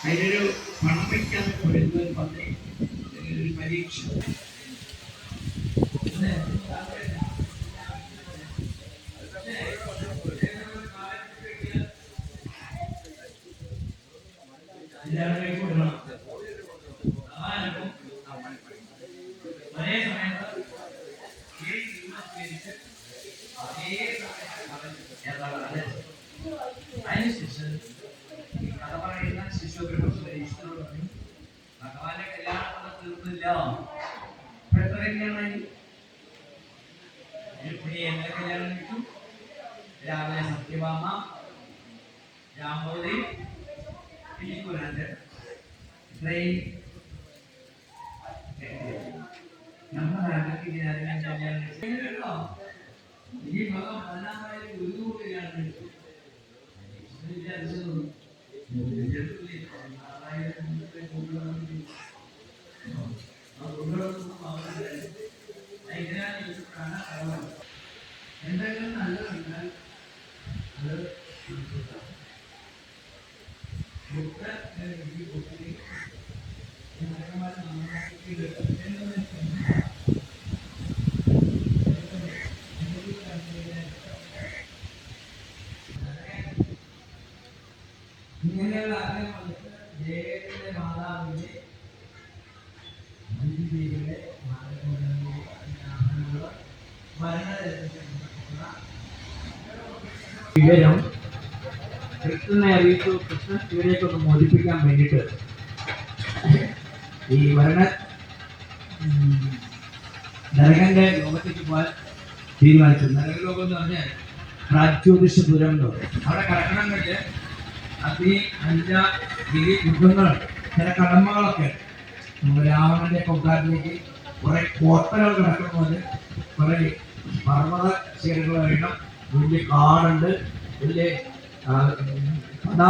അതിനൊരു പണം വയ്ക്കാൻ ഒരു പദ്ധതി ഒരു പരീക്ഷ അതിനുശേഷം കഥ പറയുന്ന ശിശുഗ്രഹം സുരേഷിനോട് പറഞ്ഞു ഭഗവാന്റെ കല്യാണം തീർന്നില്ല. എത്ര കല്യാണമായി? എന്റെ കല്യാണം കിട്ടും. രാവിലെ സത്യഭാമ, രാമോദി, പിലിക്കുരാന്റെ ഇത്രയും നമ്മുടെ അടക്കിന് അതിനെ കല്യാണം കേട്ടോ. ഈ ഭഗവാൻ 14,000 ഒരു കല്യാണം കിട്ടും. എന്തെങ്കിലും നല്ലതുണ്ടാൽ അത് ഇങ്ങനെയുള്ള ആഗ്രഹങ്ങൾ ദേവന്റെ മാതാവിന്റെ ദേവിയുടെ വിവരം കൃഷ്ണനെ അറിയിച്ചു. കൃഷ്ണൻ ഇവരെയൊക്കെ മോചിപ്പിക്കാൻ വേണ്ടിയിട്ട് ഈ വരണ നരകന്റെ ലോകത്തേക്ക് പോകാൻ തീരുമാനിച്ചു. നരകലോകം എന്ന് പറഞ്ഞാൽ പ്രാജ്യോതിഷപുരം എന്ന് പറയും. അവിടെ കടക്കണമെങ്കിൽ അതി 5 യുദ്ധങ്ങളുണ്ട്, ചില കടമകളൊക്കെ. രാവണന്റെ കൊട്ടാരത്തിലേക്ക് കുറെ കോട്ടകൾ കിടക്കുന്ന പോലെ കുറെ പർവ്വത ശേഖരങ്ങൾ വേണം. വലിയ കാടുണ്ട്, വലിയ കഥാ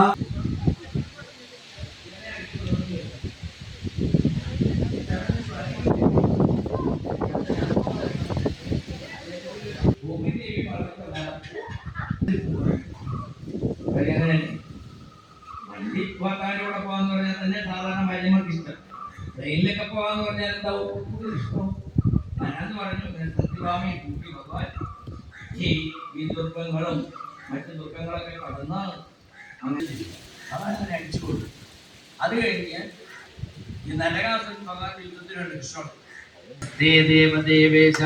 വണ്ടി പോകാനോടെ പോകാന്ന് പറഞ്ഞാൽ തന്നെ സാധാരണ മരുമക്ക് ഇഷ്ടം. ട്രെയിനിലൊക്കെ പോകാന്ന് പറഞ്ഞാൽ എന്താവും ഇഷ്ടം. ഞാനെന്ന് പറഞ്ഞു സത്യഭാമയെ കൂട്ടി ഭഗവാൻ ഈ ദുർഗങ്ങളും മറ്റു ദുർഗങ്ങളൊക്കെ കടന്നാണ് അങ്ങനെ അടിച്ചു കൊടുക്കും. അത് കഴിഞ്ഞ് ഈ നരകാസുരൻ ഭഗവാന്റെ യുദ്ധത്തിനാണ് ഇഷ്ടം. ദേവേശ